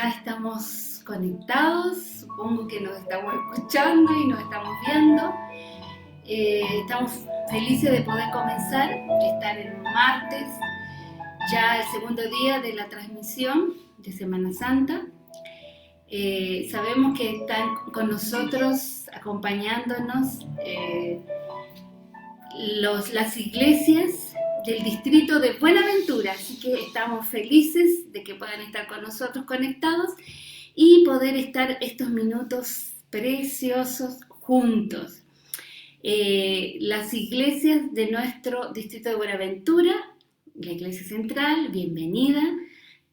ya estamos conectados, supongo que nos estamos escuchando y nos estamos viendo. Estamos felices de poder comenzar, estar en un martes, ya el segundo día de la transmisión de Semana Santa. Sabemos que están con nosotros, acompañándonos, las iglesias del distrito de Buenaventura, así que estamos felices de que puedan estar con nosotros conectados y poder estar estos minutos preciosos juntos. Las iglesias de nuestro distrito de Buenaventura, la iglesia central, bienvenida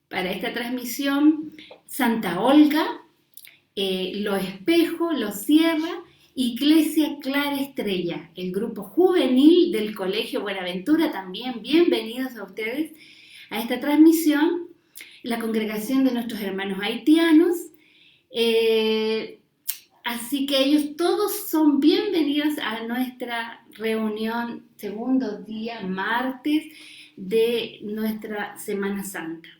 para esta transmisión, Santa Olga, Los Espejos, Los Sierra, Iglesia Clara Estrella, el grupo juvenil del Colegio Buenaventura, también bienvenidos a ustedes a esta transmisión, la congregación de nuestros hermanos haitianos, así que ellos todos son bienvenidos a nuestra reunión, segundo día, martes, de nuestra Semana Santa.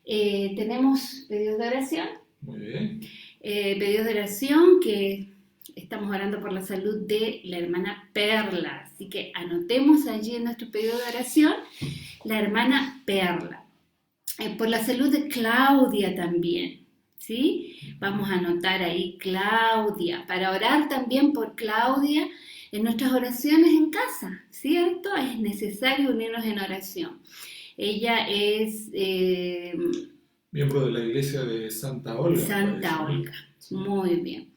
Tenemos pedidos de oración. Muy bien. Pedidos de oración que estamos orando por la salud de la hermana Perla, así que anotemos allí en nuestro pedido de oración la hermana Perla. Por la salud de Claudia también, ¿sí? Vamos a anotar ahí Claudia, para orar también por Claudia en nuestras oraciones en casa, ¿cierto? Es necesario unirnos en oración. Ella es miembro de la iglesia de Santa Olga. Santa parece, Olga, sí. muy bien.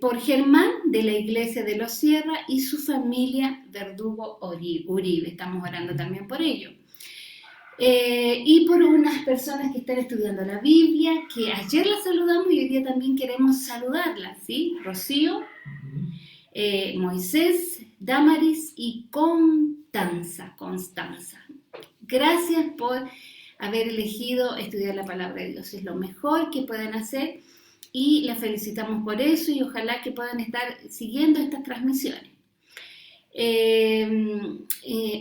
Por Germán de la iglesia de Los Sierra y su familia Verdugo Uribe, estamos orando también por ello. Y por unas personas que están estudiando la Biblia, que ayer las saludamos y hoy día también queremos saludarlas, ¿sí? Rocío, Moisés, Damaris y Constanza. Gracias por haber elegido estudiar la palabra de Dios, es lo mejor que pueden hacer y las felicitamos por eso y ojalá que puedan estar siguiendo estas transmisiones.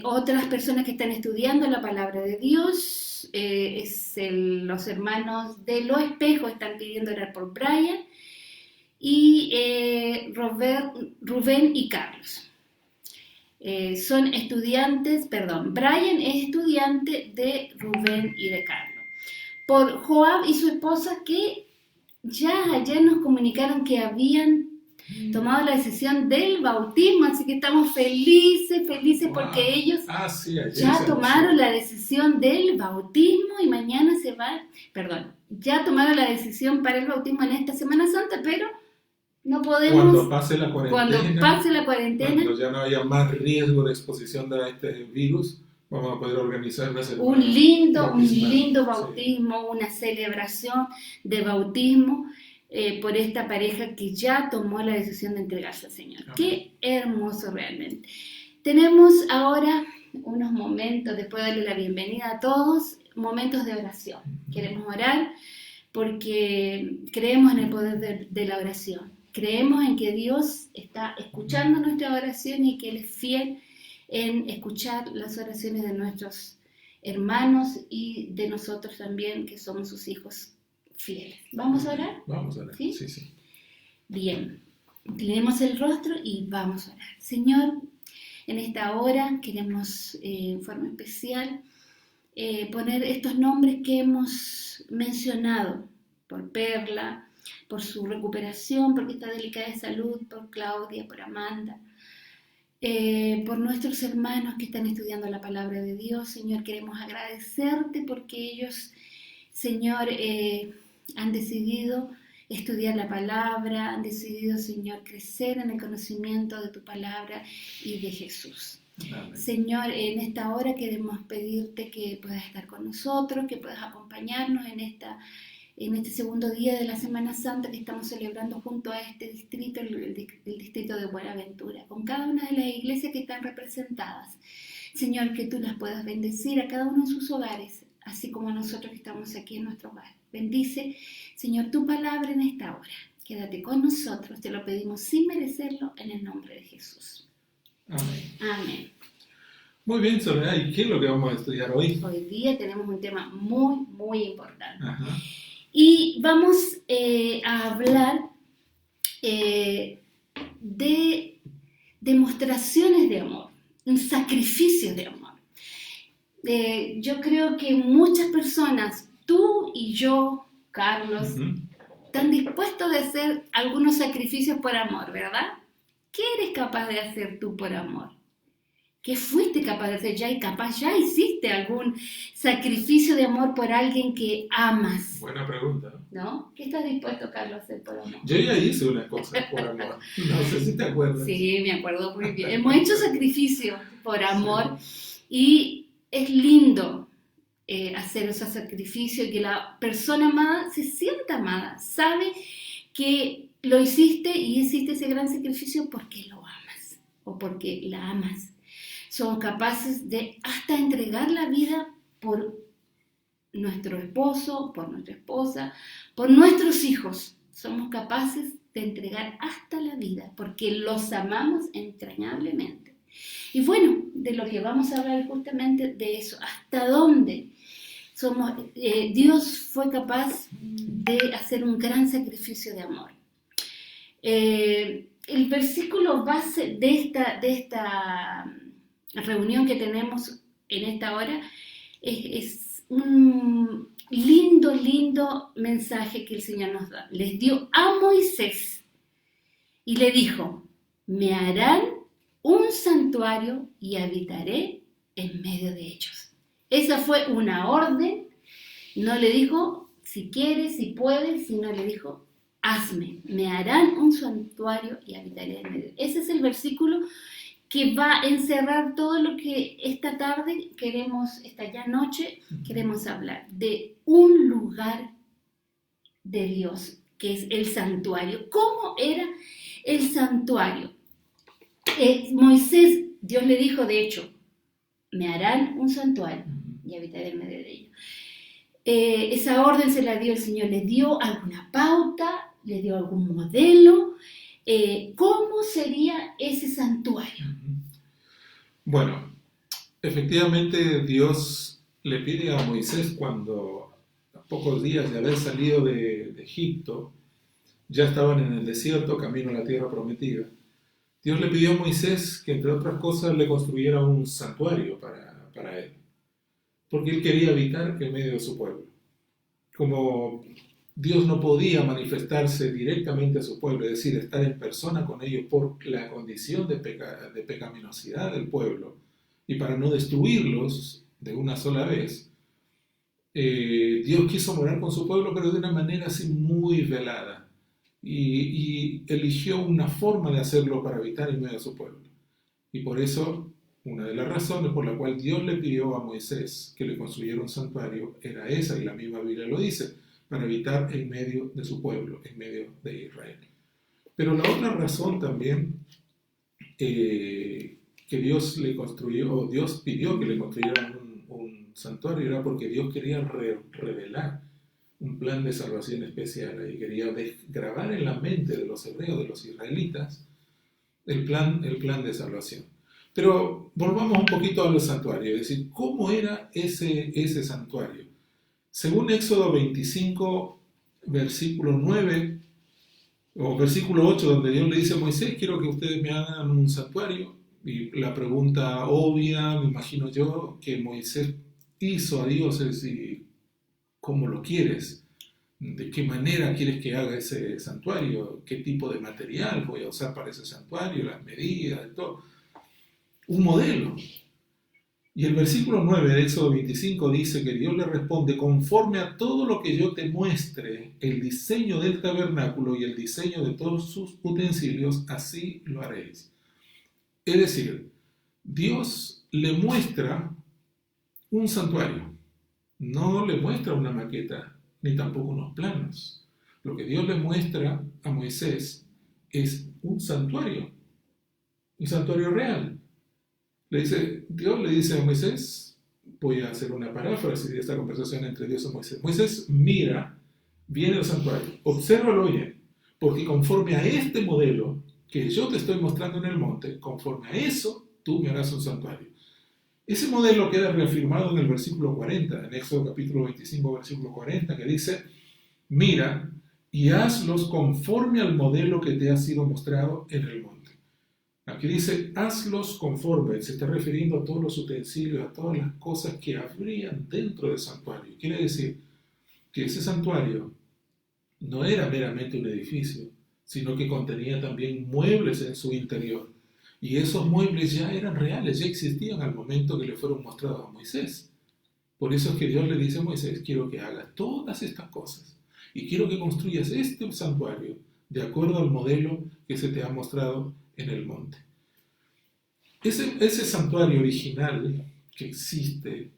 Otras personas que están estudiando la palabra de Dios, los hermanos de Los Espejos están pidiendo orar por Brian y Rubén y Carlos. Son estudiantes, Brian es estudiante de Rubén y de Carlos. Por Joab y su esposa que ya ayer nos comunicaron que habían tomado la decisión del bautismo, así que estamos felices porque ellos ya tomaron la decisión del bautismo y mañana ya tomaron la decisión para el bautismo en esta Semana Santa, pero no podemos... Cuando pase la cuarentena, cuando ya no haya más riesgo de exposición a este virus, vamos a poder organizar un lindo bautismo, una celebración de bautismo por esta pareja que ya tomó la decisión de entregarse al Señor. Amén. Qué hermoso realmente. Tenemos ahora unos momentos, después de darle la bienvenida a todos, momentos de oración. Queremos orar porque creemos en el poder de la oración. Creemos en que Dios está escuchando nuestra oración y que Él es fiel en escuchar las oraciones de nuestros hermanos y de nosotros también, que somos sus hijos fieles. ¿Vamos a orar? Vamos a orar, sí. Bien, tenemos el rostro y vamos a orar. Señor, en esta hora queremos en forma especial poner estos nombres que hemos mencionado, por Perla, por su recuperación, porque está delicada de salud, por Claudia, por Amanda, por nuestros hermanos que están estudiando la palabra de Dios. Señor, queremos agradecerte porque ellos, Señor, han decidido estudiar la palabra, han decidido, Señor, crecer en el conocimiento de tu palabra y de Jesús. Amén. Señor, en esta hora queremos pedirte que puedas estar con nosotros, que puedas acompañarnos en este segundo día de la Semana Santa que estamos celebrando junto a este distrito, el distrito de Buenaventura, con cada una de las iglesias que están representadas. Señor, que tú las puedas bendecir a cada uno en sus hogares, así como a nosotros que estamos aquí en nuestro hogar. Bendice, Señor, tu palabra en esta hora. Quédate con nosotros, te lo pedimos sin merecerlo, en el nombre de Jesús. Amén. Muy bien, Soledad, ¿y qué es lo que vamos a estudiar hoy? Hoy día tenemos un tema muy, muy importante. Ajá. Y vamos a hablar de demostraciones de amor, un sacrificio de amor. Yo creo que muchas personas, tú y yo, Carlos, están dispuestos a hacer algunos sacrificios por amor, ¿verdad? ¿Qué eres capaz de hacer tú por amor? ¿Qué fuiste capaz de hacer ya? Y capaz ya hiciste algún sacrificio de amor por alguien que amas. Buena pregunta. ¿No? ¿Qué estás dispuesto, Carlos, a hacer por amor? Yo ya hice una cosa por amor. No sé si te acuerdas. Sí, me acuerdo muy bien. Hemos hecho sacrificios por amor y es lindo hacer esos sacrificios y que la persona amada se sienta amada, sabe que lo hiciste y hiciste ese gran sacrificio porque lo amas o porque la amas. Somos capaces de hasta entregar la vida por nuestro esposo, por nuestra esposa, por nuestros hijos. Somos capaces de entregar hasta la vida porque los amamos entrañablemente. Y bueno, de lo que vamos a hablar justamente de eso, hasta dónde Dios fue capaz de hacer un gran sacrificio de amor. El versículo base de esta reunión que tenemos en esta hora es un lindo mensaje que el Señor nos da. Les dio a Moisés y le dijo: me harán un santuario y habitaré en medio de ellos. Esa fue una orden. No le dijo si quieres, si puedes, sino le dijo: hazme, me harán un santuario y habitaré en medio. Ese es el versículo que va a encerrar todo lo que esta tarde esta ya noche, queremos hablar, de un lugar de Dios, que es el santuario. ¿Cómo era el santuario? Moisés, Dios le dijo, de hecho, me harán un santuario y habitaré en medio de ellos. Esa orden se la dio el Señor, le dio alguna pauta, le dio algún modelo. ¿Cómo sería ese santuario? Bueno, efectivamente Dios le pide a Moisés, cuando a pocos días de haber salido de Egipto, ya estaban en el desierto, camino a la tierra prometida. Dios le pidió a Moisés que, entre otras cosas, le construyera un santuario para él, porque él quería habitar en medio de su pueblo. Como Dios no podía manifestarse directamente a su pueblo, es decir, estar en persona con ellos por la condición de pecaminosidad del pueblo, y para no destruirlos de una sola vez, Dios quiso morar con su pueblo, pero de una manera así muy velada, y eligió una forma de hacerlo para habitar en medio de su pueblo. Y por eso, una de las razones por la cual Dios le pidió a Moisés que le construyera un santuario era esa, y la misma Biblia lo dice: para habitar en medio de su pueblo, en medio de Israel. Pero la otra razón también que Dios pidió que le construyeran un santuario era porque Dios quería revelar un plan de salvación especial, y quería grabar en la mente de los hebreos, de los israelitas, el plan de salvación. Pero volvamos un poquito al santuario, es decir, ¿cómo era ese santuario? Según Éxodo 25, versículo 9, o versículo 8, donde Dios le dice a Moisés: quiero que ustedes me hagan un santuario. Y la pregunta obvia, me imagino yo, que Moisés hizo a Dios es decir: ¿cómo lo quieres? ¿De qué manera quieres que haga ese santuario? ¿Qué tipo de material voy a usar para ese santuario? Las medidas, todo. Un modelo. Y el versículo 9 de Éxodo 25 dice que Dios le responde: conforme a todo lo que yo te muestre, el diseño del tabernáculo y el diseño de todos sus utensilios, así lo haréis. Es decir, Dios le muestra un santuario, no le muestra una maqueta, ni tampoco unos planos. Lo que Dios le muestra a Moisés es un santuario real. Dios le dice a Moisés, voy a hacer una paráfrasis de esta conversación entre Dios y Moisés. Moisés, mira, viene el santuario, obsérvalo bien, porque conforme a este modelo que yo te estoy mostrando en el monte, conforme a eso, tú me harás un santuario. Ese modelo queda reafirmado en el versículo 40, en Éxodo capítulo 25, versículo 40, que dice: mira y hazlos conforme al modelo que te ha sido mostrado en el monte. Aquí dice, hazlos conforme, se está refiriendo a todos los utensilios, a todas las cosas que habrían dentro del santuario. Quiere decir que ese santuario no era meramente un edificio, sino que contenía también muebles en su interior. Y esos muebles ya eran reales, ya existían al momento que le fueron mostrados a Moisés. Por eso es que Dios le dice a Moisés, quiero que hagas todas estas cosas y quiero que construyas este santuario de acuerdo al modelo que se te ha mostrado en el monte. Ese santuario original que existe,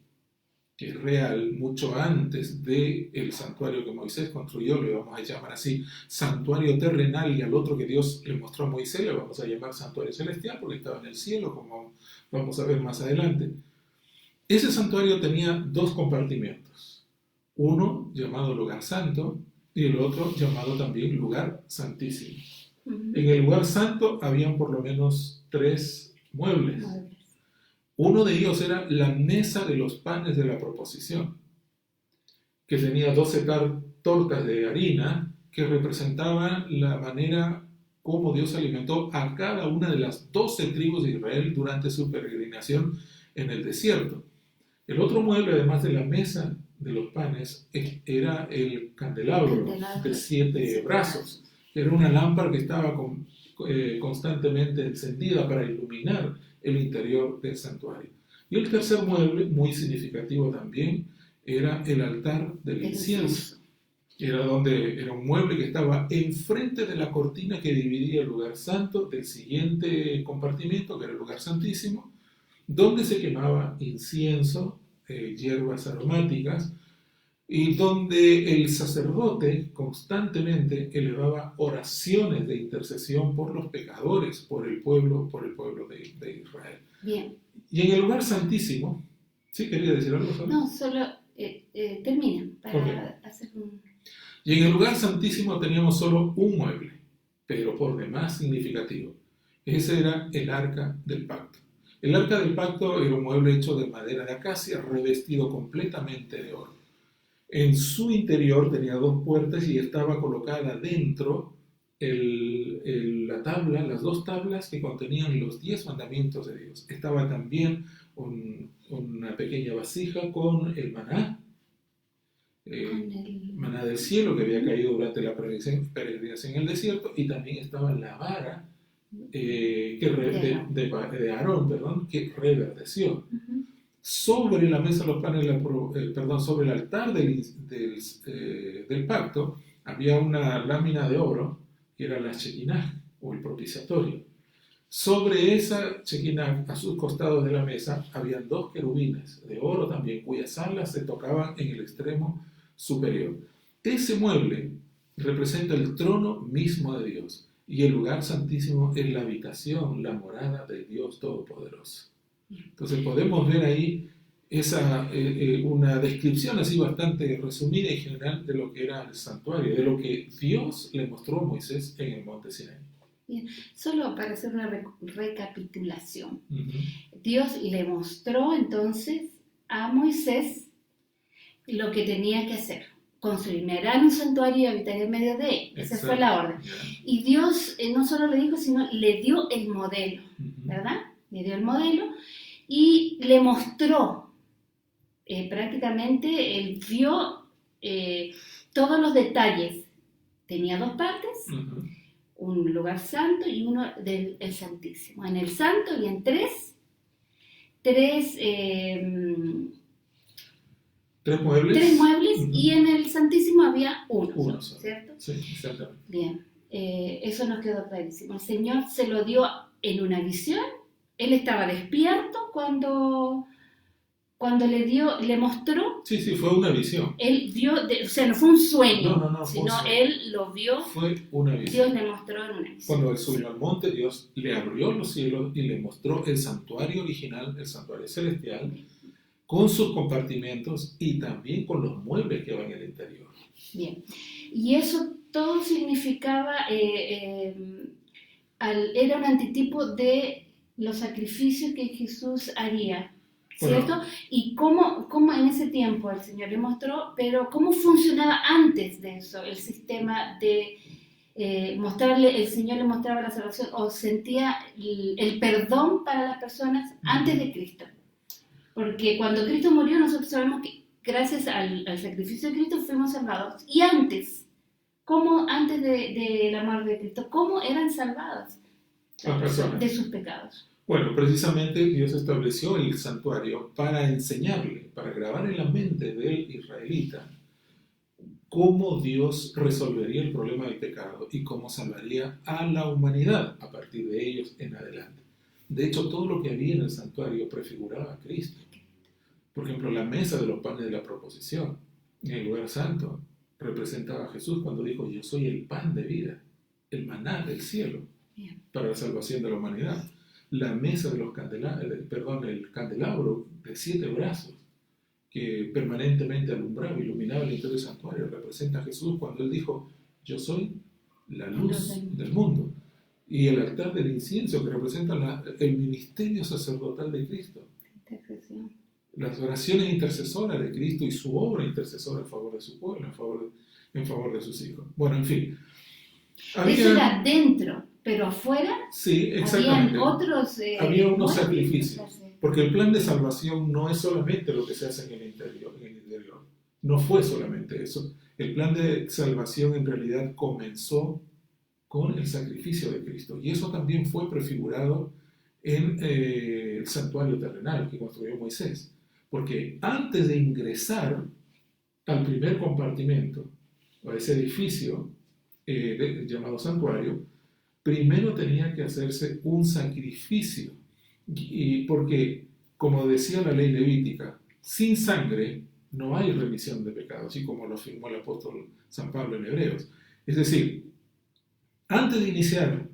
que es real, mucho antes del santuario que Moisés construyó, le vamos a llamar así santuario terrenal, y al otro que Dios le mostró a Moisés le vamos a llamar santuario celestial, porque estaba en el cielo, como vamos a ver más adelante. Ese santuario tenía dos compartimentos, uno llamado lugar santo y el otro llamado también lugar santísimo. En el lugar santo habían por lo menos 3 muebles. Uno de ellos era la mesa de los panes de la proposición, que tenía 12 tortas de harina que representaban la manera como Dios alimentó a cada una de las 12 tribus de Israel durante su peregrinación en el desierto. El otro mueble, además de la mesa de los panes, era el candelabro de 7 brazos. Era una lámpara que estaba constantemente encendida para iluminar el interior del santuario. Y el tercer mueble, muy significativo también, era el altar del incienso. Era un mueble que estaba enfrente de la cortina que dividía el lugar santo del siguiente compartimiento, que era el lugar santísimo, donde se quemaba incienso, hierbas aromáticas, y donde el sacerdote constantemente elevaba oraciones de intercesión por los pecadores, por el pueblo de Israel. Bien. Y en el lugar santísimo, ¿sí quería decir algo, Fabi? No, solo termina para hacer un... Y en el lugar santísimo teníamos solo un mueble, pero por demás significativo. Ese era el arca del pacto. El arca del pacto era un mueble hecho de madera de acacia, revestido completamente de oro. En su interior tenía 2 puertas y estaba colocada dentro las 2 tablas que contenían los 10 mandamientos de Dios. Estaba también una pequeña vasija con el maná, maná del cielo que había caído durante la peregrinación en el desierto, y también estaba la vara de Aarón, que reverdeció. Sobre la mesa de los panes, sobre el altar del pacto, había una lámina de oro, que era la Shekinah, o el propiciatorio. Sobre esa Shekinah, a sus costados de la mesa, habían 2 querubines de oro también, cuyas alas se tocaban en el extremo superior. Ese mueble representa el trono mismo de Dios, y el lugar santísimo es la habitación, la morada del Dios Todopoderoso. Entonces podemos ver ahí una descripción así bastante resumida y general de lo que era el santuario, de lo que Dios le mostró a Moisés en el monte Sinaí. Bien, solo para hacer una recapitulación. Dios le mostró entonces a Moisés lo que tenía que hacer: construir un santuario y habitar en medio de él. Esa fue la orden. Y Dios no solo le dijo, sino le dio el modelo, ¿verdad? Le dio el modelo y le mostró, prácticamente él vio todos los detalles. Tenía 2 partes, un lugar santo y uno del Santísimo. En el santo habían tres muebles, y en el Santísimo había uno solo, ¿cierto? Sí, exactamente. Bien, eso nos quedó clarísimo. El Señor se lo dio en una visión. Él estaba despierto cuando le mostró. Sí, fue una visión. Él vio, o sea, no fue un sueño, no, sino él lo vio. Fue una visión. Dios le mostró en una visión. Cuando él subió al monte, Dios le abrió los cielos y le mostró el santuario original, el santuario celestial, con sus compartimentos y también con los muebles que van en el interior. Bien, y eso todo significaba, era un antitipo de los sacrificios que Jesús haría ¿cierto? Bueno, Y cómo en ese tiempo el Señor le mostró, pero cómo funcionaba antes de eso el sistema de mostrarle, el Señor le mostraba la salvación o sentía el perdón para las personas antes de Cristo. Porque cuando Cristo murió, nosotros sabemos que gracias al sacrificio de Cristo fuimos salvados. Y antes, ¿cómo antes del amor de Cristo? ¿Cómo eran salvadas las las personas de personas. sus pecados? Bueno, precisamente Dios estableció el santuario para enseñarle, para grabar en la mente del israelita cómo Dios resolvería el problema del pecado y cómo salvaría a la humanidad a partir de ellos en adelante. De hecho, todo lo que había en el santuario prefiguraba a Cristo. Por ejemplo, la mesa de los panes de la proposición en el lugar santo representaba a Jesús cuando dijo: yo soy el pan de vida, el maná del cielo Bien. para la salvación de la humanidad. La mesa de los el candelabro de 7 brazos que permanentemente alumbraba, iluminaba el interior del santuario, representa a Jesús cuando él dijo: yo soy la luz del mundo. Y el altar del incienso que representa el ministerio sacerdotal de Cristo, Intercesión. las oraciones intercesoras de Cristo y su obra intercesora en favor de su pueblo, en favor de sus hijos. Bueno, en fin. Eso era dentro, pero afuera Sí, habían exactamente. otros Había unos muertos. sacrificios, porque el plan de salvación no es solamente lo que se hace en el interior. No fue solamente eso. El plan de salvación en realidad comenzó con el sacrificio de Cristo, y eso también fue prefigurado en el santuario terrenal que construyó Moisés, porque antes de ingresar al primer compartimento, o a ese edificio llamado santuario, primero tenía que hacerse un sacrificio. Y porque, como decía la ley levítica, sin sangre no hay remisión de pecados, así como lo afirmó el apóstol San Pablo en Hebreos. Es decir, antes de iniciar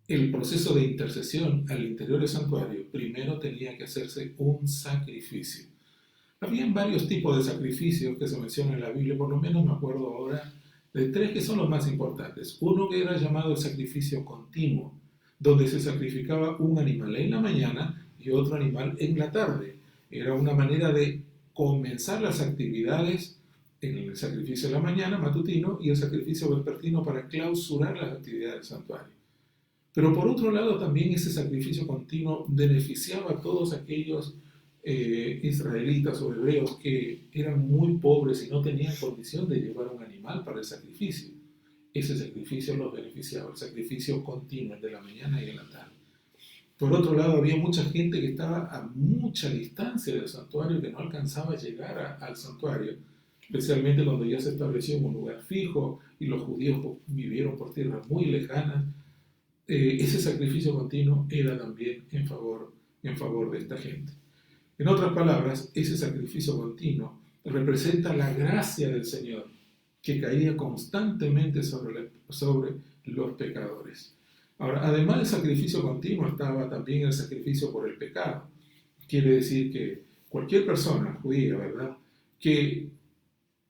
el proceso de intercesión al interior del santuario, primero tenía que hacerse un sacrificio. Habían varios tipos de sacrificios que se mencionan en la Biblia, por lo menos me acuerdo ahora de 3 que son los más importantes. Uno que era llamado el sacrificio continuo, donde se sacrificaba un animal en la mañana y otro animal en la tarde. Era una manera de comenzar las actividades en el sacrificio de la mañana, matutino, y el sacrificio vespertino para clausurar las actividades del santuario. Pero por otro lado, también ese sacrificio continuo beneficiaba a todos aquellos israelitas o hebreos que eran muy pobres y no tenían condición de llevar un animal para el sacrificio. Ese sacrificio los beneficiaba, el sacrificio continuo, el de la mañana y en la tarde. Por otro lado, había mucha gente que estaba a mucha distancia del santuario, que no alcanzaba a llegar al santuario, especialmente cuando ya se estableció en un lugar fijo y los judíos vivieron por tierras muy lejanas. Ese sacrificio continuo era también en favor de esta gente. En otras palabras, ese sacrificio continuo representa la gracia del Señor que caía constantemente sobre los pecadores. Ahora, además del sacrificio continuo estaba también el sacrificio por el pecado. Quiere decir que cualquier persona judía, ¿verdad?, que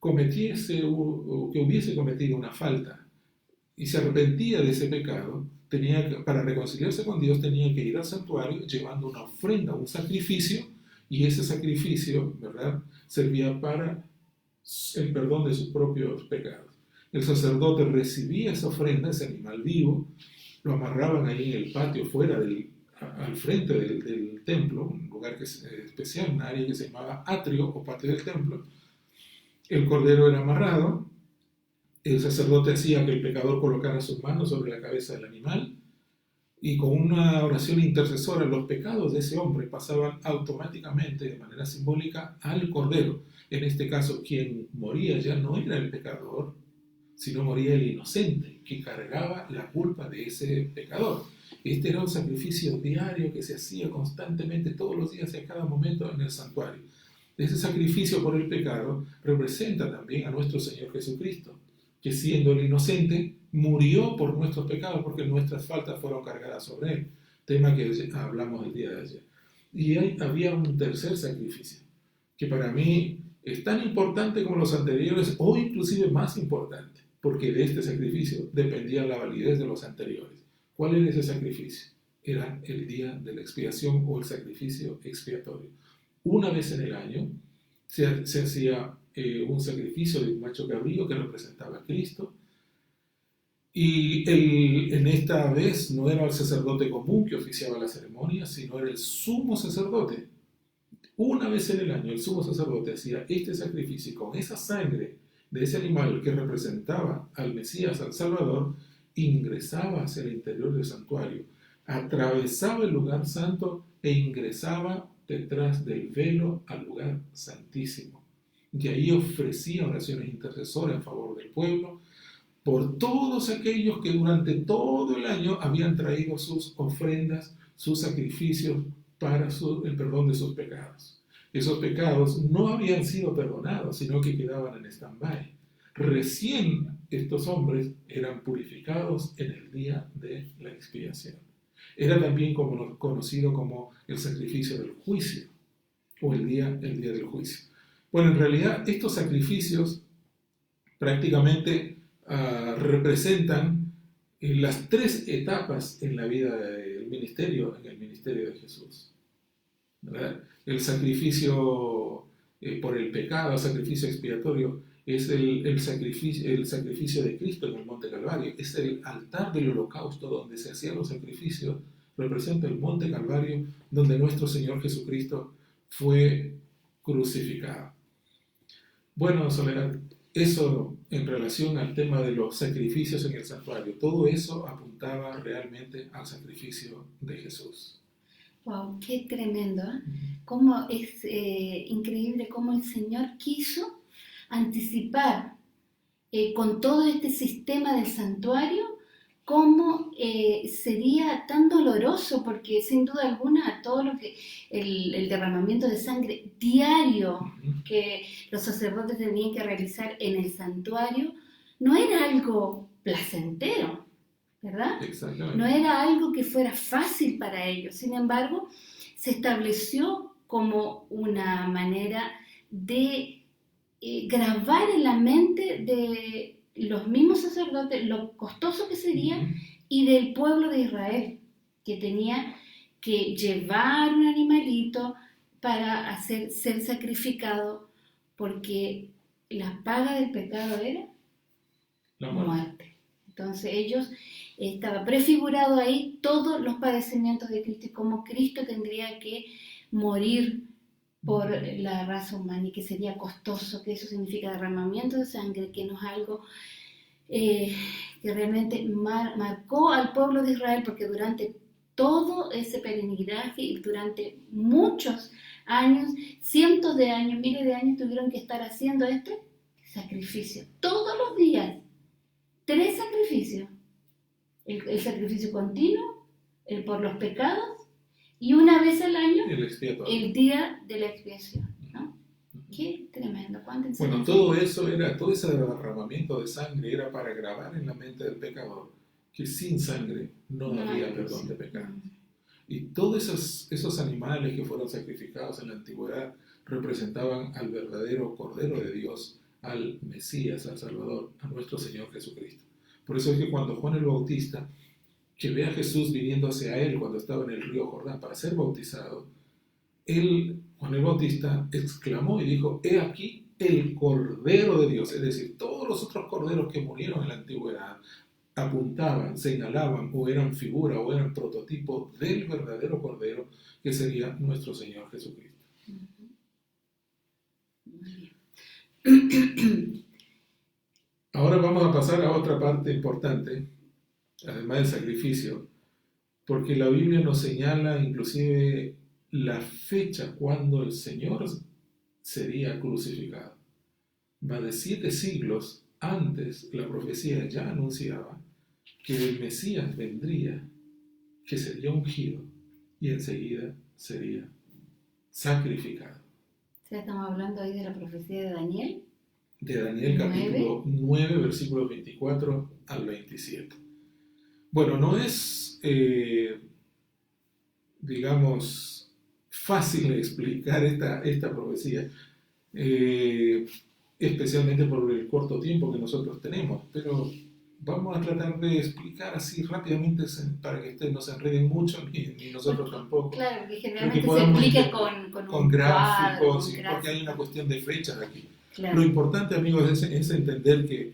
cometiese o que hubiese cometido una falta y se arrepentía de ese pecado, para reconciliarse con Dios tenía que ir al santuario llevando una ofrenda, un sacrificio, y ese sacrificio, ¿verdad?, servía para el perdón de sus propios pecados. El sacerdote recibía esa ofrenda, ese animal vivo, lo amarraban ahí en el patio, al frente del templo, un lugar especial, un área que se llamaba atrio o patio del templo. El cordero era amarrado, el sacerdote hacía que el pecador colocara sus manos sobre la cabeza del animal, y con una oración intercesora los pecados de ese hombre pasaban automáticamente, de manera simbólica, al cordero. En este caso, quien moría ya no era el pecador, sino moría el inocente, que cargaba la culpa de ese pecador. Este era un sacrificio diario que se hacía constantemente, todos los días y a cada momento en el santuario. Ese sacrificio por el pecado representa también a nuestro Señor Jesucristo, que siendo el inocente, murió por nuestros pecados, porque nuestras faltas fueron cargadas sobre él, tema que hablamos el día de ayer. Y había un tercer sacrificio, que para mí es tan importante como los anteriores, o inclusive más importante, porque de este sacrificio dependía la validez de los anteriores. ¿Cuál era ese sacrificio? Era el día de la expiación o el sacrificio expiatorio. una vez en el año se hacía un sacrificio de un macho cabrío que representaba a Cristo. Y en esta vez no era el sacerdote común que oficiaba la ceremonia, sino era el sumo sacerdote. Una vez en el año el sumo sacerdote hacía este sacrificio y con esa sangre de ese animal que representaba al Mesías, al Salvador, ingresaba hacia el interior del santuario, atravesaba el lugar santo e ingresaba detrás del velo al lugar santísimo. Y ahí ofrecía oraciones intercesoras en favor del pueblo, por todos aquellos que durante todo el año habían traído sus ofrendas, sus sacrificios para el perdón de sus pecados. Esos pecados no habían sido perdonados, sino que quedaban en stand-by. Recién estos hombres eran purificados en el día de la expiación. Era también conocido como el sacrificio del juicio, o el día del juicio. Bueno, en realidad estos sacrificios prácticamente representan las tres etapas en la vida del ministerio, en el ministerio de Jesús, ¿verdad? El sacrificio por el pecado, el sacrificio expiatorio, es el sacrificio de Cristo en el Monte Calvario, es el altar del holocausto donde se hacían los sacrificios, representa el Monte Calvario donde nuestro Señor Jesucristo fue crucificado. Bueno, Soledad, eso en relación al tema de los sacrificios en el santuario, todo eso apuntaba realmente al sacrificio de Jesús. Wow, qué tremendo, ¿eh? Cómo es increíble cómo el Señor quiso anticipar con todo este sistema del santuario cómo sería tan doloroso, porque sin duda alguna todo lo que el derramamiento de sangre diario que los sacerdotes tenían que realizar en el santuario no era algo placentero, ¿verdad? Exactamente. No era algo que fuera fácil para ellos. Sin embargo, se estableció como una manera de grabar en la mente de los mismos sacerdotes lo costoso que sería y del pueblo de Israel, que tenía que llevar un animalito para ser sacrificado, porque la paga del pecado era la muerte. Entonces ellos estaba prefigurado ahí todos los padecimientos de Cristo y cómo Cristo tendría que morir por la raza humana y que sería costoso, que eso significa derramamiento de sangre, que no es algo que realmente marcó al pueblo de Israel, porque durante todo ese peregrinaje y durante muchos años, cientos de años, miles de años, tuvieron que estar haciendo este sacrificio, todos los días, 3 sacrificios, el sacrificio continuo, el por los pecados, y una vez al año, el día de la expiación, ¿no? Qué tremendo, cuánta enseñanza. Bueno, todo ese derramamiento de sangre era para grabar en la mente del pecador que sin sangre no había perdón de pecados. Y todos esos animales que fueron sacrificados en la antigüedad representaban al verdadero Cordero de Dios, al Mesías, al Salvador, a nuestro Señor Jesucristo. Por eso es que cuando Juan el Bautista, que ve a Jesús viniendo hacia él cuando estaba en el río Jordán para ser bautizado, Juan el Bautista exclamó y dijo: he aquí el Cordero de Dios. Es decir, todos los otros corderos que murieron en la antigüedad apuntaban, señalaban o eran figura o eran prototipo del verdadero Cordero que sería nuestro Señor Jesucristo. Ahora vamos a pasar a otra parte importante, además del sacrificio, porque la Biblia nos señala inclusive la fecha cuando el Señor sería crucificado. Más de 7 siglos antes, la profecía ya anunciaba que el Mesías vendría, que sería ungido y enseguida sería sacrificado. O sea, estamos hablando ahí de la profecía de Daniel. De Daniel capítulo 9, versículos 24 al 27. Bueno, no es, digamos, fácil explicar esta profecía, especialmente por el corto tiempo que nosotros tenemos, pero Vamos a tratar de explicar así rápidamente para que ustedes no se enreden mucho, ni nosotros tampoco. Claro, que Pero que generalmente se podamos explica entender con con un gráficos, cuadro, con sí, porque gráficos. hay una cuestión de fechas aquí. Claro. Lo importante, amigos, es entender que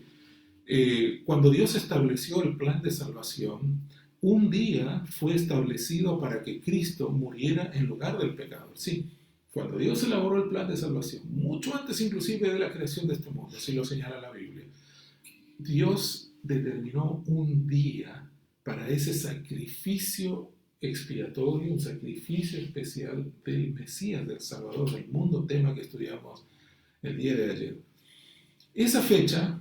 cuando Dios estableció el plan de salvación, un día fue establecido para que Cristo muriera en lugar del pecador. Sí, cuando Dios elaboró el plan de salvación, mucho antes inclusive de la creación de este mundo, así lo señala la Biblia, Dios determinó un día para ese sacrificio expiatorio, un sacrificio especial del Mesías, del Salvador del mundo, tema que estudiamos el día de ayer. Esa fecha,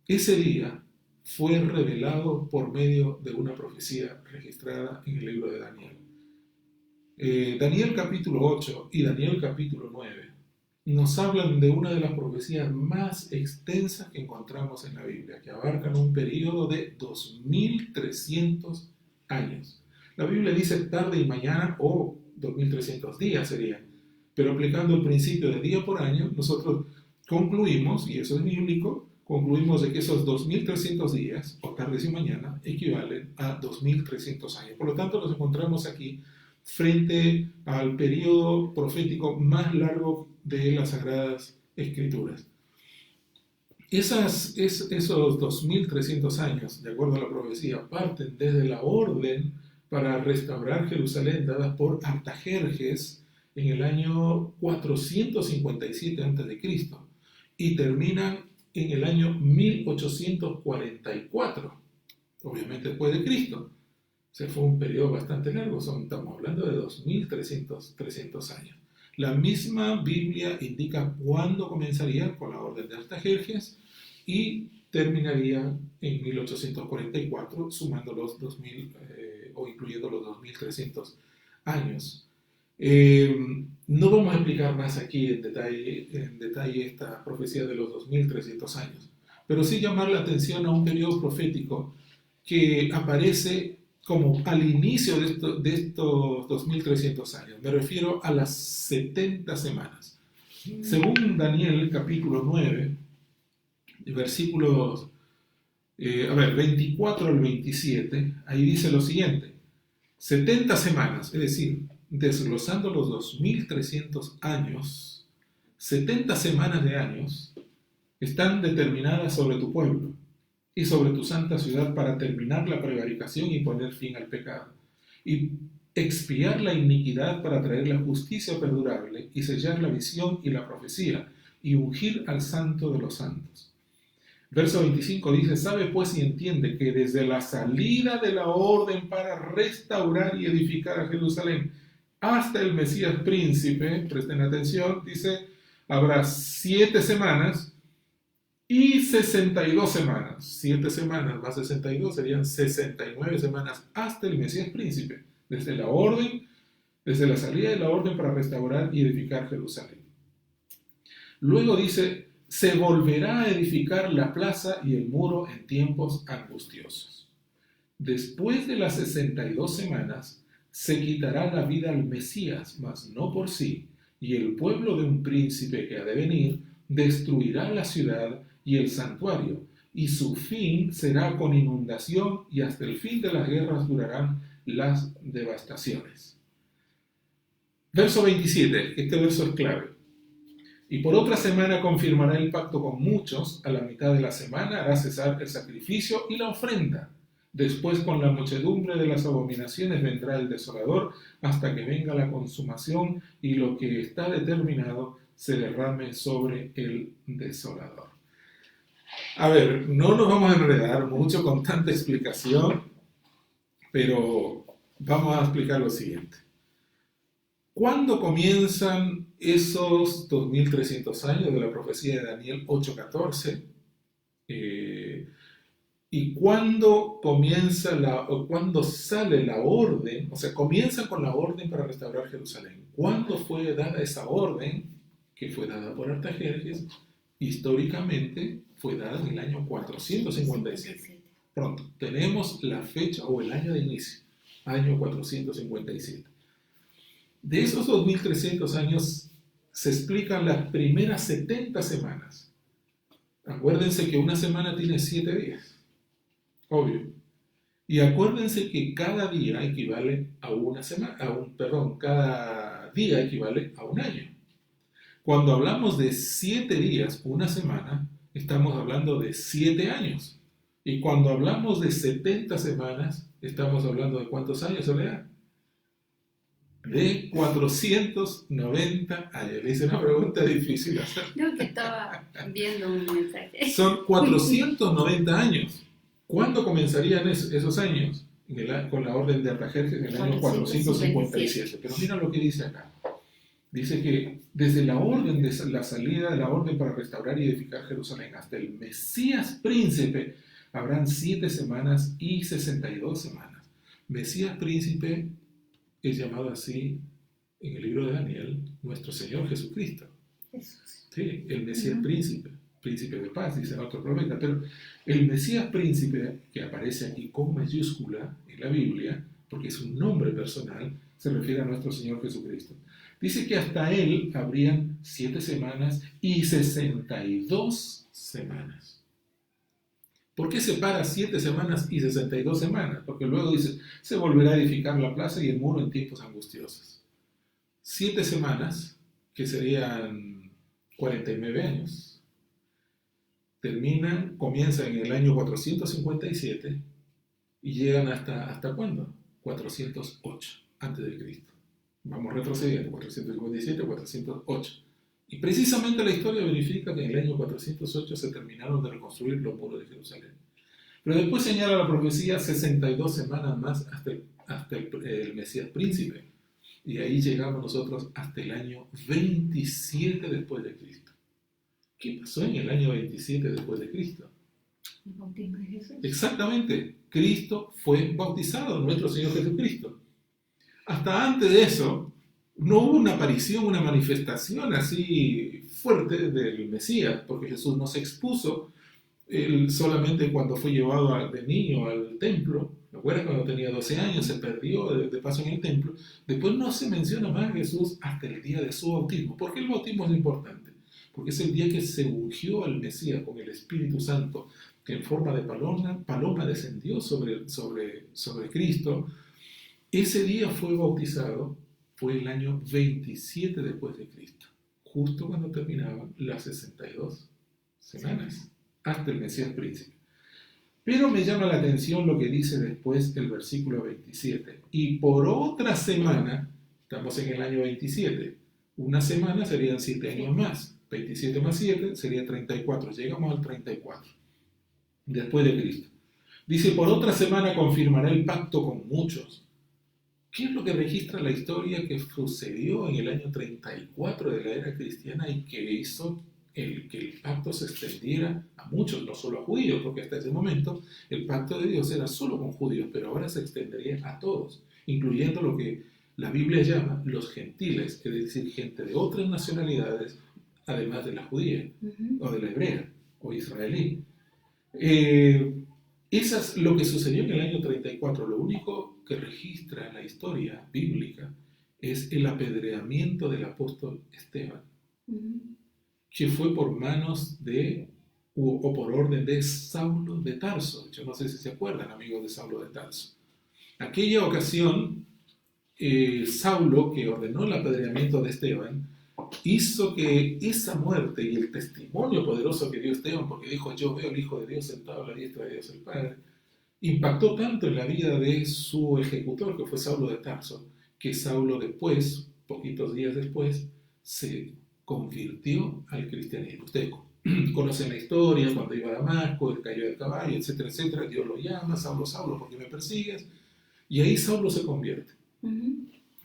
ese día, fue revelado por medio de una profecía registrada en el libro de Daniel. Daniel capítulo 8 y Daniel capítulo 9 nos hablan de una de las profecías más extensas que encontramos en la Biblia, que abarcan un periodo de 2300 años. La Biblia dice tarde y mañana o 2300 días serían, pero aplicando el principio de día por año, nosotros concluimos, y eso es bíblico, concluimos de que esos 2300 días, o tardes y mañana, equivalen a 2300 años. Por lo tanto, nos encontramos aquí frente al periodo profético más largo de las Sagradas Escrituras. Esos 2300 años, de acuerdo a la profecía, parten desde la orden para restaurar Jerusalén dada por Artajerjes en el año 457 a.C. y terminan en el año 1844, obviamente después de Cristo. O sea, fue un periodo bastante largo, estamos hablando de 2300 años. La misma Biblia indica cuándo comenzaría con la orden de Artajerjes y terminaría en 1844, sumando los 2000 o incluyendo los 2300 años. No vamos a explicar más aquí en detalle esta profecía de los 2300 años, pero sí llamar la atención a un periodo profético que aparece como al inicio de estos 2300 años. Me refiero a las 70 semanas. Según Daniel capítulo 9, versículos 24 al 27, ahí dice lo siguiente: 70 semanas, es decir, desglosando los 2300 años, 70 semanas de años están determinadas sobre tu pueblo y sobre tu santa ciudad para terminar la prevaricación y poner fin al pecado, y expiar la iniquidad para traer la justicia perdurable, y sellar la visión y la profecía, y ungir al santo de los santos. Verso 25 dice: sabe pues y entiende que desde la salida de la orden para restaurar y edificar a Jerusalén hasta el Mesías príncipe, presten atención, dice, habrá 7 semanas y 62 semanas. 7 semanas más 62 serían 69 semanas hasta el Mesías príncipe, desde la salida de la orden para restaurar y edificar Jerusalén. Luego dice: se volverá a edificar la plaza y el muro en tiempos angustiosos. Después de las 62 semanas, se quitará la vida al Mesías, mas no por sí, y el pueblo de un príncipe que ha de venir destruirá la ciudad y el santuario, y su fin será con inundación, y hasta el fin de las guerras durarán las devastaciones. Verso 27, este verso es clave. Y por otra semana confirmará el pacto con muchos, a la mitad de la semana hará cesar el sacrificio y la ofrenda. Después, con la muchedumbre de las abominaciones vendrá el desolador, hasta que venga la consumación y lo que está determinado se derrame sobre el desolador. A ver, no nos vamos a enredar mucho con tanta explicación, pero vamos a explicar lo siguiente. ¿Cuándo comienzan esos 2300 años de la profecía de Daniel 8:14? ¿Y cuándo cuándo sale la orden? O sea, comienzan con la orden para restaurar Jerusalén. ¿Cuándo fue dada esa orden, que fue dada por Artajerjes? Históricamente fue dada en el año 457. Pronto, tenemos la fecha o el año de inicio, año 457. De esos 2300 años se explican las primeras 70 semanas. Acuérdense que una semana tiene 7 días. obvio. Y acuérdense que cada día equivale a una semana, cada día equivale a un año. Cuando hablamos de 7 días, una semana, estamos hablando de 7 años. Y cuando hablamos de 70 semanas, estamos hablando de ¿cuántos años, Soledad? De 490 años. Le hice una pregunta difícil hacer. Creo que estaba viendo un mensaje. Son 490 años. ¿Cuándo comenzarían esos años? Con la orden de Artajerjes en el año 457. Pero mira lo que dice acá. Dice que desde la orden de la salida de la orden para restaurar y edificar Jerusalén hasta el Mesías príncipe habrán 7 semanas y 62 semanas. Mesías príncipe es llamado así en el libro de Daniel nuestro Señor Jesucristo. Jesús. Sí, el Mesías príncipe, príncipe de paz, dice otro profeta. Pero el Mesías príncipe, que aparece aquí con mayúscula en la Biblia, porque es un nombre personal, se refiere a nuestro Señor Jesucristo. Dice que hasta él habrían 7 semanas y 62 semanas. ¿Por qué separa 7 semanas y 62 semanas? Porque luego dice, se volverá a edificar la plaza y el muro en tiempos angustiosos. 7 semanas, que serían 49 años, comienzan en el año 457 y llegan ¿hasta cuándo? 408 antes de Cristo. Vamos retrocediendo, 457, 408. Y precisamente la historia verifica que en el año 408 se terminaron de reconstruir los muros de Jerusalén. Pero después señala la profecía 62 semanas más hasta el Mesías príncipe. Y ahí llegamos nosotros hasta el año 27 después de Cristo. ¿Qué pasó en el año 27 después de Cristo? El bautismo de Jesús. Exactamente. Cristo fue bautizado, nuestro Señor Jesucristo. Hasta antes de eso, no hubo una aparición, una manifestación así fuerte del Mesías, porque Jesús no se expuso. Él solamente cuando fue llevado de niño al templo, ¿me acuerdas? Cuando tenía 12 años, se perdió de paso en el templo. Después no se menciona más a Jesús hasta el día de su bautismo. ¿Por qué el bautismo es importante? Porque es el día que se ungió al Mesías con el Espíritu Santo, que en forma de paloma descendió sobre Cristo. Ese día fue bautizado, fue el año 27 después de Cristo, justo cuando terminaban las 62 semanas, hasta el Mesías príncipe. Pero me llama la atención lo que dice después el versículo 27. Y por otra semana, estamos en el año 27, una semana serían 7 años más, 27 más 7 sería 34, llegamos al 34, después de Cristo. Dice, por otra semana confirmará el pacto con muchos. ¿Qué es lo que registra la historia que sucedió en el año 34 de la era cristiana y que hizo que el pacto se extendiera a muchos, no solo a judíos, porque hasta ese momento el pacto de Dios era solo con judíos, pero ahora se extendería a todos, incluyendo lo que la Biblia llama los gentiles, es decir, gente de otras nacionalidades, además de la judía, o de la hebrea, o israelí. Eso es lo que sucedió en el año 34. Lo único que registra la historia bíblica es el apedreamiento del apóstol Esteban, que fue por manos o por orden de Saulo de Tarso. Yo no sé si se acuerdan, amigos de Saulo de Tarso. Aquella ocasión, Saulo, que ordenó el apedreamiento de Esteban, hizo que esa muerte y el testimonio poderoso que dio Esteban, porque dijo, yo veo al Hijo de Dios sentado a la diestra de Dios el Padre, impactó tanto en la vida de su ejecutor, que fue Saulo de Tarso, que Saulo después, poquitos días después, se convirtió al cristianismo. Ustedes conocen la historia, cuando iba a Damasco, él cayó del caballo, etcétera, etcétera. Dios lo llama, Saulo, Saulo, ¿por qué me persigues? Y ahí Saulo se convierte,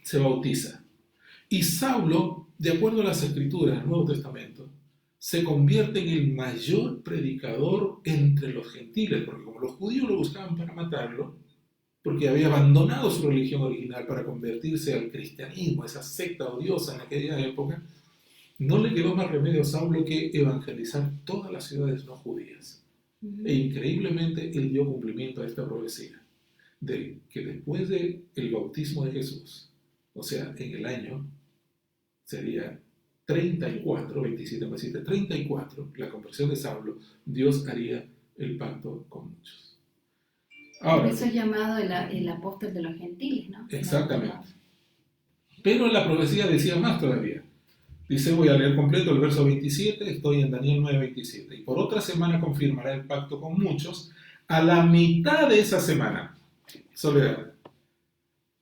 se bautiza. Y Saulo, de acuerdo a las Escrituras del Nuevo Testamento, se convierte en el mayor predicador entre los gentiles, porque como los judíos lo buscaban para matarlo, porque había abandonado su religión original para convertirse al cristianismo, esa secta odiosa en aquella época, no le quedó más remedio a Saulo que evangelizar todas las ciudades no judías. E increíblemente él dio cumplimiento a esta profecía, de que después del bautismo de Jesús, o sea, en el año, sería 34, 27 más 7, 34, la conversión de Saulo, Dios haría el pacto con muchos. Por Ahora, eso es llamado el apóstol de los gentiles, ¿no? exactamente. Pero la profecía decía más todavía. Dice, voy a leer completo el verso 27, estoy en Daniel 9:27. Y por otra semana confirmará el pacto con muchos. A la mitad de esa semana, Soledad,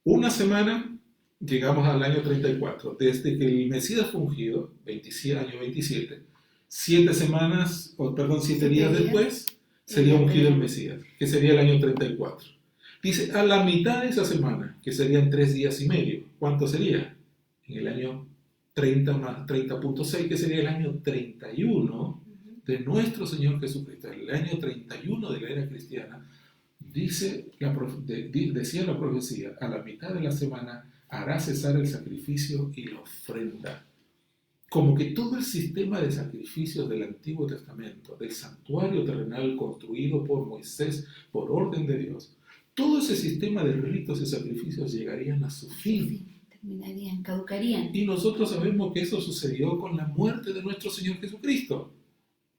una semana, llegamos al año 34. Desde que el Mesías fue ungido, año 27, 7 días después, sería ungido el Mesías, que sería el año 34. Dice, a la mitad de esa semana, que serían 3 días y medio, ¿cuánto sería? En el año 30 más 30.6, que sería el año 31 de nuestro Señor Jesucristo, el año 31 de la era cristiana. Decía la profecía, a la mitad de la semana hará cesar el sacrificio y la ofrenda. Como que todo el sistema de sacrificios del Antiguo Testamento, del santuario terrenal construido por Moisés por orden de Dios, todo ese sistema de ritos y sacrificios llegarían a su fin. Terminarían, caducarían. Y nosotros sabemos que eso sucedió con la muerte de nuestro Señor Jesucristo.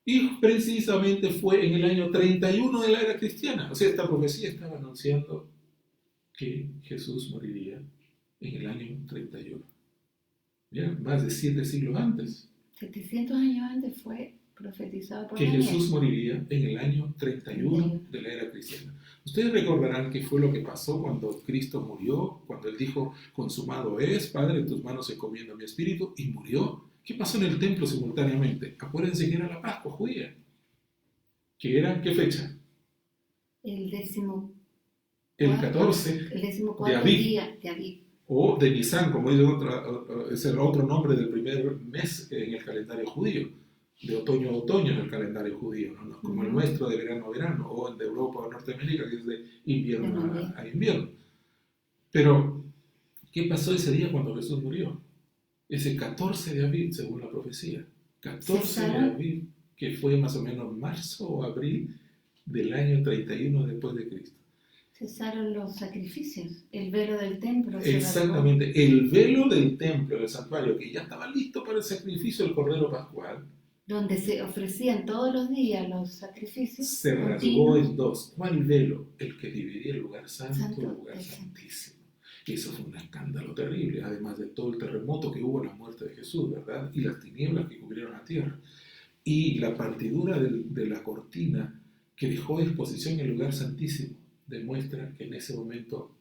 Y precisamente fue en el año 31 de la era cristiana. O sea, esta profecía estaba anunciando que Jesús moriría en el año 31. ¿Ya? Más de 7 siglos antes. 700 años antes fue profetizado por que Daniel. Jesús moriría en el año 31 de la era cristiana. Ustedes recordarán qué fue lo que pasó cuando Cristo murió, cuando Él dijo, consumado es, Padre, en tus manos encomiendo mi espíritu, y murió. ¿Qué pasó en el templo simultáneamente? Acuérdense que era la Pascua judía. ¿Que era qué fecha? El 14 de Aviv. día de Aviv. O de Nisan, como es el otro nombre del primer mes en el calendario judío. De otoño a otoño en el calendario judío, ¿no? Como el nuestro de verano a verano, o el de Europa o Norteamérica, que es de invierno a invierno. Pero, ¿qué pasó ese día cuando Jesús murió? Ese 14 de Aviv, según la profecía. 14 de Aviv, que fue más o menos marzo o abril del año 31 después de Cristo. Cesaron los sacrificios, el velo del templo. Exactamente, el velo del templo, del santuario, que ya estaba listo para el sacrificio del Cordero Pascual, donde se ofrecían todos los días los sacrificios, se rasgó en dos. ¿Cuál velo? El que dividía el lugar santo del lugar santísimo. Y eso fue un escándalo terrible, además de todo el terremoto que hubo en la muerte de Jesús, ¿verdad? Y las tinieblas que cubrieron la tierra. Y la partidura de la cortina que dejó a exposición el lugar santísimo demuestra que en ese momento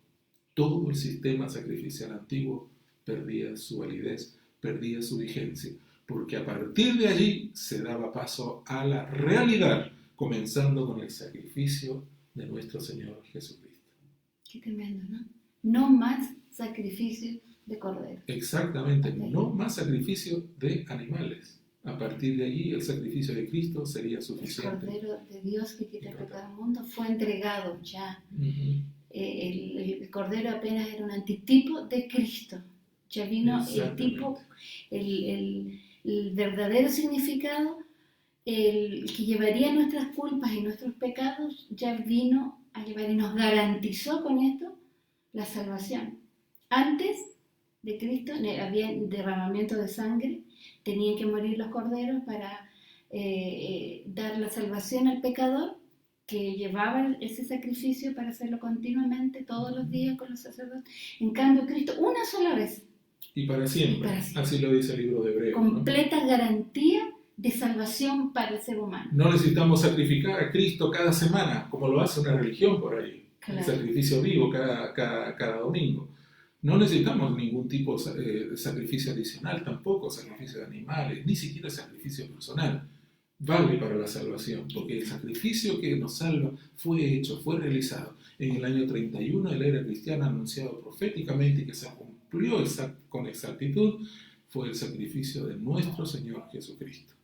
todo el sistema sacrificial antiguo perdía su validez, perdía su vigencia, porque a partir de allí se daba paso a la realidad, comenzando con el sacrificio de nuestro Señor Jesucristo. Qué tremendo, ¿no? No más sacrificio de cordero. Exactamente, no más sacrificio de animales. A partir de allí el sacrificio de Cristo sería suficiente. El Cordero de Dios que quita el pecado del mundo fue entregado ya. El Cordero apenas era un antitipo de Cristo. Ya vino el tipo, el verdadero significado, el que llevaría nuestras culpas y nuestros pecados, ya vino a llevar y nos garantizó con esto la salvación. Antes de Cristo había derramamiento de sangre, tenían que morir los corderos para dar la salvación al pecador, que llevaba ese sacrificio para hacerlo continuamente, todos los días con los sacerdotes. En cambio, Cristo, una sola vez. Y para siempre. Así lo dice el libro de Hebreos. Completa, ¿no?, garantía de salvación para el ser humano. No necesitamos sacrificar a Cristo cada semana, como lo hace una religión por ahí. Claro. El sacrificio vivo cada domingo. No necesitamos ningún tipo de sacrificio adicional, tampoco sacrificio de animales, ni siquiera sacrificio personal. Vale para la salvación, porque el sacrificio que nos salva fue hecho, fue realizado en el año 31 de la era cristiana, anunciado proféticamente y que se cumplió con exactitud, fue el sacrificio de nuestro Señor Jesucristo.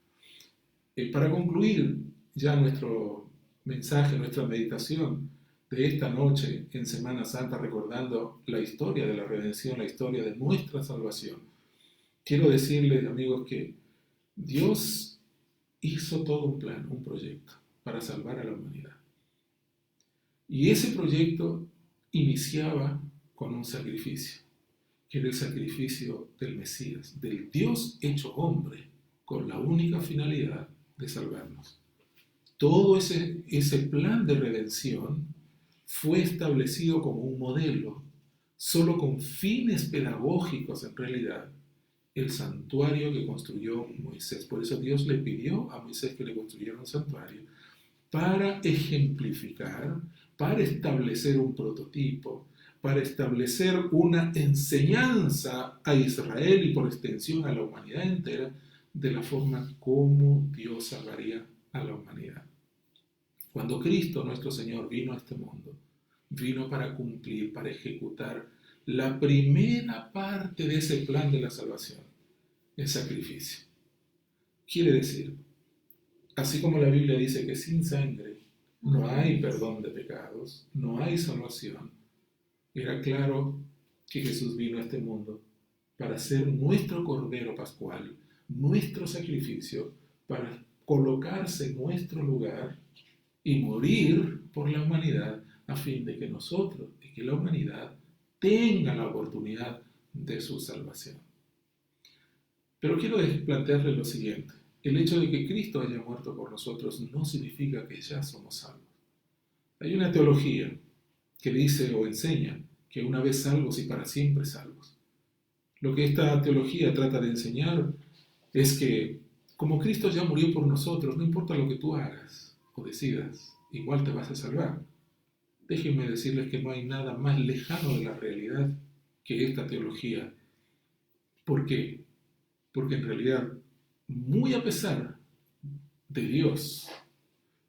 Para concluir ya nuestro mensaje, nuestra meditación de esta noche en Semana Santa, recordando la historia de la redención, la historia de nuestra salvación, quiero decirles, amigos, que Dios hizo todo un plan, un proyecto para salvar a la humanidad. Y ese proyecto iniciaba con un sacrificio, que era el sacrificio del Mesías, del Dios hecho hombre, con la única finalidad de salvarnos. Todo ese plan de redención fue establecido como un modelo, solo con fines pedagógicos en realidad, el santuario que construyó Moisés. Por eso Dios le pidió a Moisés que le construyera un santuario para ejemplificar, para establecer un prototipo, para establecer una enseñanza a Israel y por extensión a la humanidad entera de la forma como Dios salvaría a la humanidad. Cuando Cristo, nuestro Señor, vino a este mundo, vino para cumplir, para ejecutar la primera parte de ese plan de la salvación, el sacrificio. Quiere decir, así como la Biblia dice que sin sangre no hay perdón de pecados, no hay salvación, era claro que Jesús vino a este mundo para ser nuestro Cordero Pascual, nuestro sacrificio, para colocarse en nuestro lugar y morir por la humanidad a fin de que nosotros y que la humanidad tenga la oportunidad de su salvación. Pero quiero plantearle lo siguiente. El hecho de que Cristo haya muerto por nosotros no significa que ya somos salvos. Hay una teología que dice o enseña que una vez salvos y para siempre salvos. Lo que esta teología trata de enseñar es que como Cristo ya murió por nosotros, no importa lo que tú hagas o decidas, igual te vas a salvar. Déjenme decirles que no hay nada más lejano de la realidad que esta teología. ¿Por qué? Porque en realidad, muy a pesar de Dios,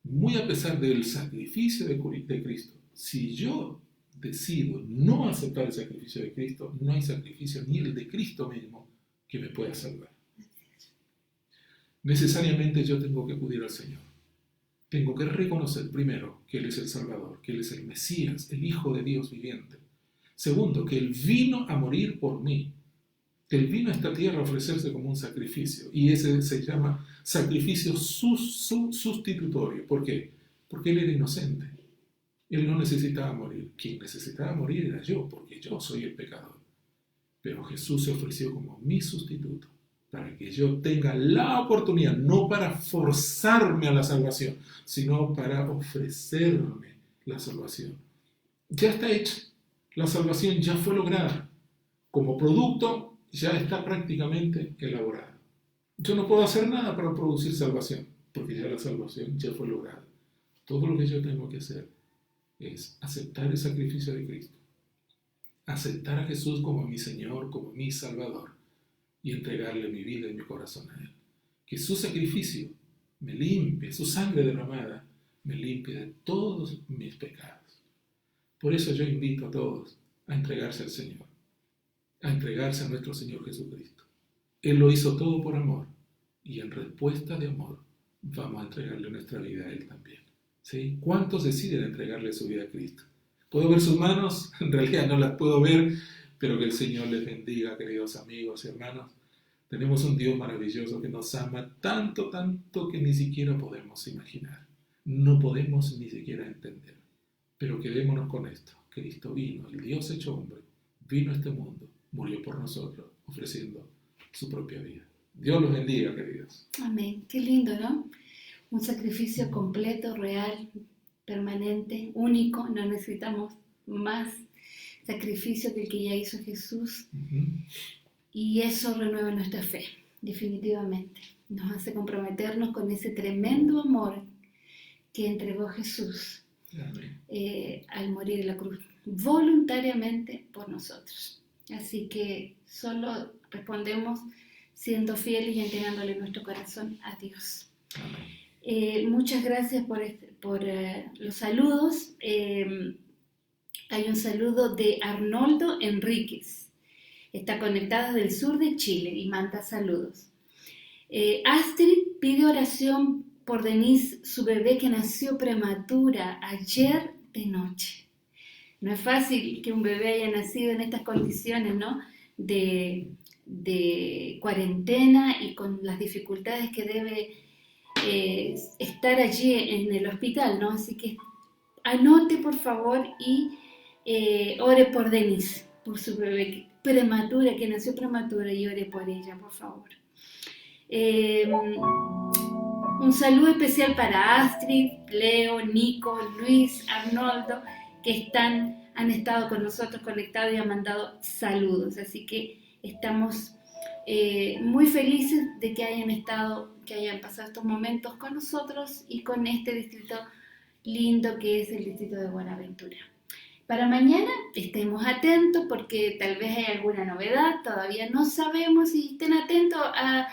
muy a pesar del sacrificio de Cristo, si yo decido no aceptar el sacrificio de Cristo, no hay sacrificio ni el de Cristo mismo que me pueda salvar. Necesariamente yo tengo que acudir al Señor. Tengo que reconocer primero que Él es el Salvador, que Él es el Mesías, el Hijo de Dios viviente. Segundo, que Él vino a morir por mí. Él vino a esta tierra a ofrecerse como un sacrificio, y ese se llama sacrificio sustitutorio. ¿Por qué? Porque Él era inocente. Él no necesitaba morir. Quien necesitaba morir era yo, porque yo soy el pecador. Pero Jesús se ofreció como mi sustituto, para que yo tenga la oportunidad, no para forzarme a la salvación, sino para ofrecerme la salvación. Ya está hecha. La salvación ya fue lograda. Como producto, ya está prácticamente elaborada. Yo no puedo hacer nada para producir salvación, porque ya la salvación ya fue lograda. Todo lo que yo tengo que hacer es aceptar el sacrificio de Cristo, aceptar a Jesús como mi Señor, como mi Salvador, y entregarle mi vida y mi corazón a Él. Que su sacrificio me limpie, su sangre derramada me limpie de todos mis pecados. Por eso yo invito a todos a entregarse al Señor, a entregarse a nuestro Señor Jesucristo. Él lo hizo todo por amor, y en respuesta de amor vamos a entregarle nuestra vida a Él también. ¿Sí? ¿Cuántos deciden entregarle su vida a Cristo? ¿Puedo ver sus manos? En realidad no las puedo ver, pero que el Señor les bendiga, queridos amigos y hermanos. Tenemos un Dios maravilloso que nos ama tanto, tanto que ni siquiera podemos imaginar. No podemos ni siquiera entender. Pero quedémonos con esto. Cristo vino, el Dios hecho hombre, vino a este mundo, murió por nosotros, ofreciendo su propia vida. Dios los bendiga, queridos. Amén. Qué lindo, ¿no? Un sacrificio completo, real, permanente, único. No necesitamos más sacrificio que el que ya hizo Jesús. Y eso renueva nuestra fe, definitivamente. Nos hace comprometernos con ese tremendo amor que entregó Jesús al morir en la cruz, voluntariamente por nosotros. Así que solo respondemos siendo fieles y entregándole nuestro corazón a Dios. Muchas gracias por los saludos. Hay un saludo de Arnoldo Enríquez. Está conectado desde el sur de Chile y manda saludos. Astrid pide oración por Denise, su bebé que nació prematura ayer de noche. No es fácil que un bebé haya nacido en estas condiciones, ¿no? De cuarentena y con las dificultades que debe estar allí en el hospital, ¿no? Así que anote por favor y ore por Denise, por su bebé prematura, que nació prematura, y ore por ella, por favor. Un saludo especial para Astrid, Leo, Nico, Luis, Arnoldo que han estado con nosotros conectados y han mandado saludos. Así que estamos muy felices de que hayan pasado estos momentos con nosotros y con este distrito lindo que es el distrito de Buenaventura. Para mañana estemos atentos porque tal vez hay alguna novedad, todavía no sabemos, y estén atentos a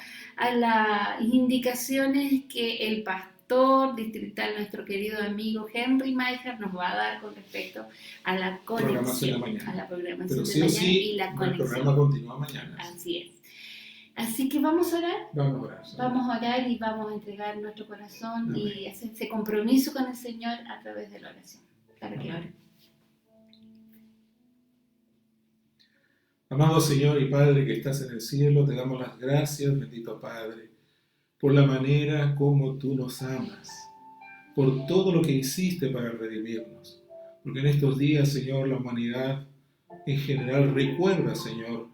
las indicaciones que el pastor distrital, nuestro querido amigo Henry Meijer, nos va a dar con respecto a la conexión, a la programación de mañana y la conexión. El programa continúa mañana. Así es. Así que vamos a orar. Vamos a orar y vamos a entregar nuestro corazón y hacer ese compromiso con el Señor a través de la oración. Para que ore. Amado Señor y Padre que estás en el cielo, te damos las gracias, bendito Padre, por la manera como tú nos amas, por todo lo que hiciste para redimirnos. Porque en estos días, Señor, la humanidad en general recuerda, Señor,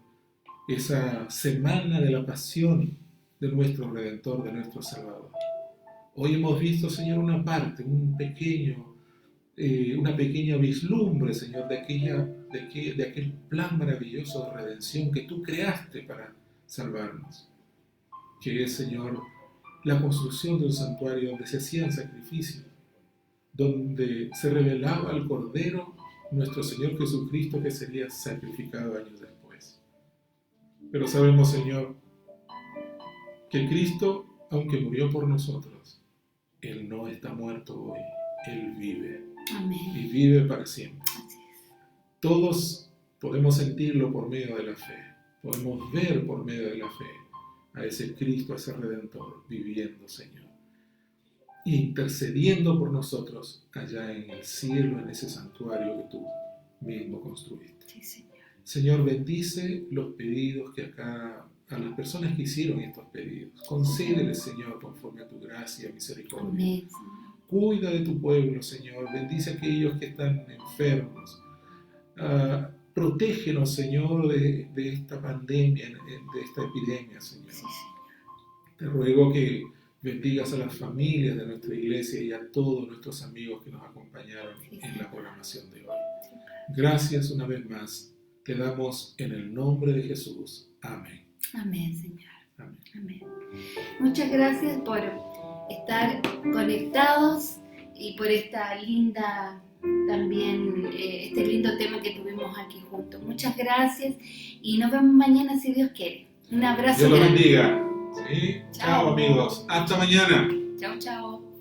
esa semana de la pasión de nuestro Redentor, de nuestro Salvador. Hoy hemos visto, Señor, una parte, una pequeña vislumbre, Señor, de aquel plan maravilloso de redención que tú creaste para salvarnos, que es, Señor, la construcción de un santuario donde se hacían sacrificios, donde se revelaba el Cordero, nuestro Señor Jesucristo, que sería sacrificado años después. Pero sabemos, Señor, que Cristo, aunque murió por nosotros, Él no está muerto hoy, Él vive. Amén. Y vive para siempre. Así es. Todos podemos sentirlo por medio de la fe, podemos ver por medio de la fe a ese Cristo, a ese Redentor, viviendo, Señor, intercediendo por nosotros allá en el cielo, en ese santuario que tú mismo construiste. Sí, Señor. Señor, bendice los pedidos que acá, a las personas que hicieron estos pedidos. Concédeles, Señor, conforme a tu gracia y misericordia. Amén, Señor. Cuida de tu pueblo, Señor. Bendice a aquellos que están enfermos. Protégenos, Señor, de esta pandemia, de esta epidemia, Señor. Sí, Señor. Te ruego que bendigas a las familias de nuestra iglesia y a todos nuestros amigos que nos acompañaron en la programación de hoy. Gracias una vez más. Te damos en el nombre de Jesús. Amén. Amén, Señor. Amén. Amén. Muchas gracias por estar conectados y por esta linda, también este lindo tema que tuvimos aquí juntos. Muchas gracias y nos vemos mañana si Dios quiere. Un abrazo. Dios los bendiga. ¿Sí? Chao, amigos. Hasta mañana. Chao, chao.